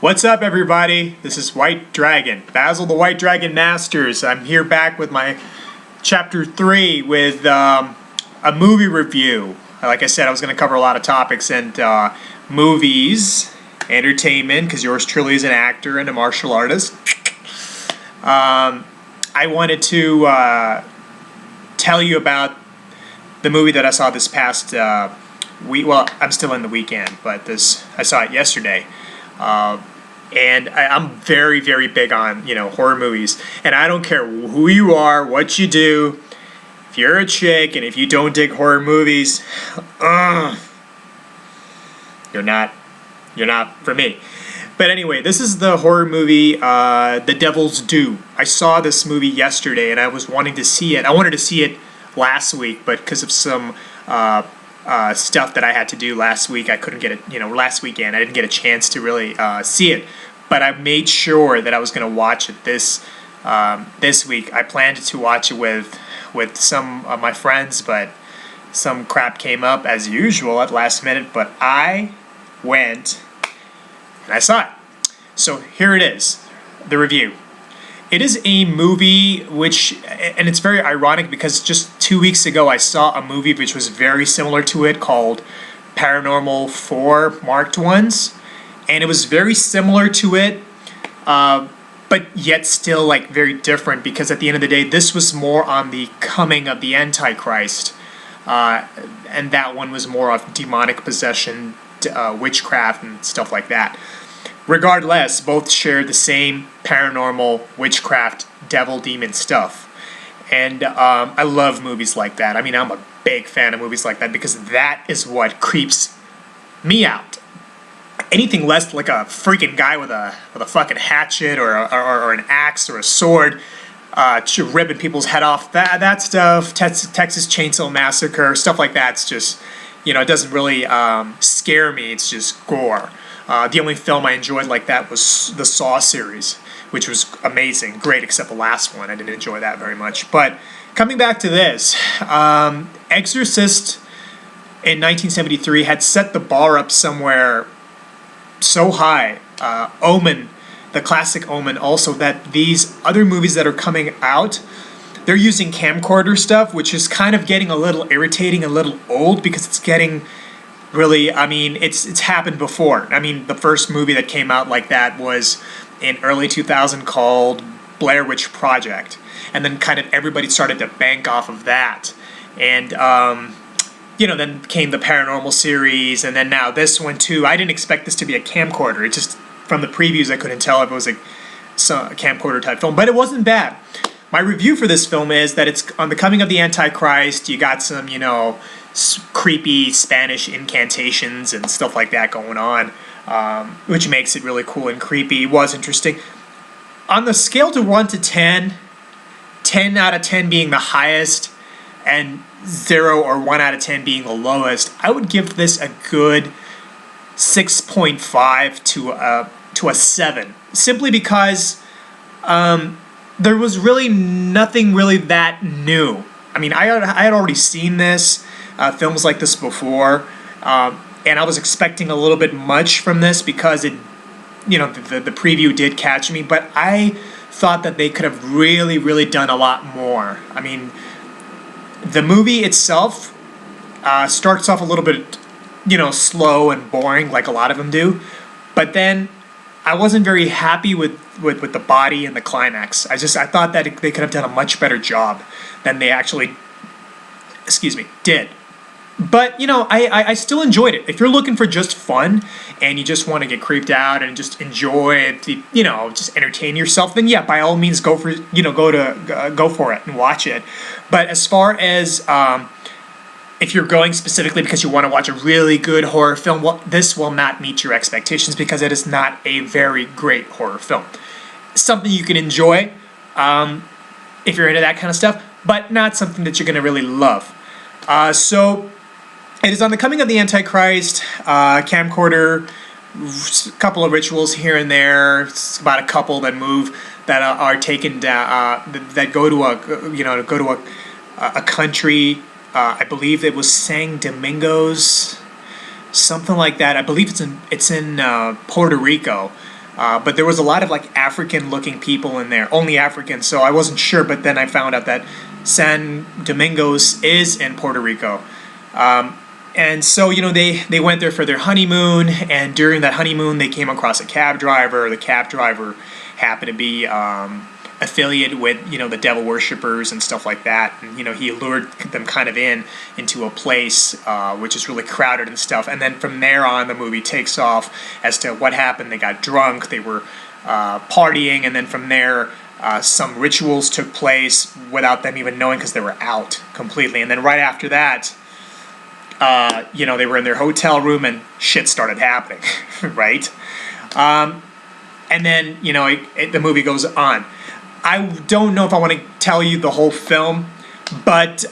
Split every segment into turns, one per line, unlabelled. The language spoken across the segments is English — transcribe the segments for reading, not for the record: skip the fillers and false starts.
What's up, everybody? This is White Dragon, Basil the White Dragon Masters. I'm here back with my Chapter 3 with a movie review. Like I said, I was going to cover a lot of topics and movies, entertainment, because yours truly is an actor and a martial artist. I wanted to tell you about the movie that I saw this past week. Well, I'm still in the weekend, but I saw it yesterday. And I'm very, very big on, horror movies. And I don't care who you are, what you do. If you're a chick and if you don't dig horror movies, you're not for me. But anyway, this is the horror movie, The Devil's Due. I saw this movie yesterday and I was wanting to see it. I wanted to see it last week, but because of some stuff that I had to do last week, I couldn't get it, last weekend. I didn't get a chance to really see it. But I made sure that I was going to watch it this week. I planned to watch it with some of my friends, but some crap came up as usual at last minute. But I went and I saw it. So here it is, the review. It is a movie and it's very ironic because just 2 weeks ago I saw a movie which was very similar to it called Paranormal 4 Marked Ones. And it was very similar to it, but yet still very different, because at the end of the day, this was more on the coming of the Antichrist, and that one was more of demonic possession, witchcraft, and stuff like that. Regardless, both share the same paranormal, witchcraft, devil, demon stuff. And I love movies like that. I mean, I'm a big fan of movies like that because that is what creeps me out. Anything less like a freaking guy with a fucking hatchet or an axe or a sword ripping people's head off, that stuff, Texas Chainsaw Massacre, stuff like that's just, it doesn't really scare me. It's just gore. The only film I enjoyed like that was the Saw series, which was amazing, great, except the last one. I didn't enjoy that very much. But coming back to this, Exorcist in 1973 had set the bar up somewhere so high, Omen, the classic Omen, also, that these other movies that are coming out, they're using camcorder stuff, which is kind of getting a little irritating, a little old, because it's getting really, it's happened before. The first movie that came out like that was in early 2000 called Blair Witch Project, and then kind of everybody started to bank off of that, and then came the Paranormal series, and then now this one too. I didn't expect this to be a camcorder. It just, from the previews, I couldn't tell if it was a camcorder type film, but it wasn't bad. My review for this film is that it's on the coming of the Antichrist. You got some, creepy Spanish incantations and stuff like that going on, which makes it really cool and creepy. It was interesting. On the scale to 1 to 10, 10 out of 10 being the highest, and 0 or 1 out of 10 being the lowest, I would give this a good 6.5 to a 7. Simply because there was really nothing really that new. I had already seen films like this before, and I was expecting a little bit much from this because it, the preview did catch me, but I thought that they could have really, really done a lot more. The movie itself starts off a little bit, slow and boring, like a lot of them do. But then I wasn't very happy with the body and the climax. I thought that they could have done a much better job than they actually, did. But, I still enjoyed it. If you're looking for just fun and you just want to get creeped out and just enjoy it, just entertain yourself, then yeah, by all means go for it and watch it. But as far as if you're going specifically because you want to watch a really good horror film, well, this will not meet your expectations because it is not a very great horror film. Something you can enjoy if you're into that kind of stuff, but not something that you're going to really love. So it is on the coming of the Antichrist, camcorder, a couple of rituals here and there. It's about a couple that are taken down, that go to a country. I believe it was San Domingo's, something like that. I believe it's in Puerto Rico. But there was a lot of like African-looking people in there, only African. So I wasn't sure, but then I found out that San Domingo's is in Puerto Rico. And so, they went there for their honeymoon, and during that honeymoon, they came across a cab driver. The cab driver happened to be affiliated with, the devil worshippers and stuff like that. And, he lured them kind of into a place which is really crowded and stuff. And then from there on, the movie takes off as to what happened. They got drunk, they were partying, and then from there, some rituals took place without them even knowing because they were out completely. And then right after that, they were in their hotel room and shit started happening, right? And then, the movie goes on. I don't know if I want to tell you the whole film, but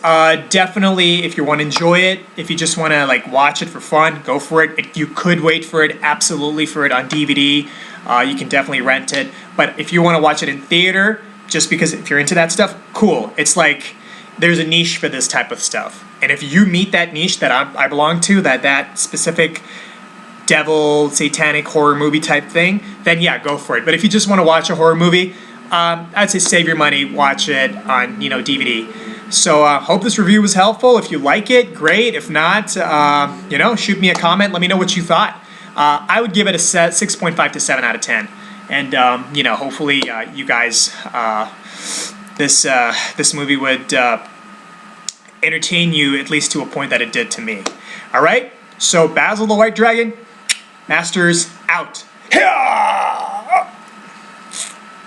definitely if you want to enjoy it, if you just want to like watch it for fun, go for it. You could wait for it, absolutely, for it on DVD. You can definitely rent it. But if you want to watch it in theater, just because if you're into that stuff, cool. It's like there's a niche for this type of stuff. And if you meet that niche that I belong to, that specific devil, satanic horror movie type thing, then yeah, go for it. But if you just want to watch a horror movie, I'd say save your money, watch it on, DVD. So hope this review was helpful. If you like it, great. If not, shoot me a comment. Let me know what you thought. I would give it a 6.5 to 7 out of 10. And, hopefully you guys, this movie would entertain you at least to a point that it did to me. All right? So Basil the White Dragon, Masters out.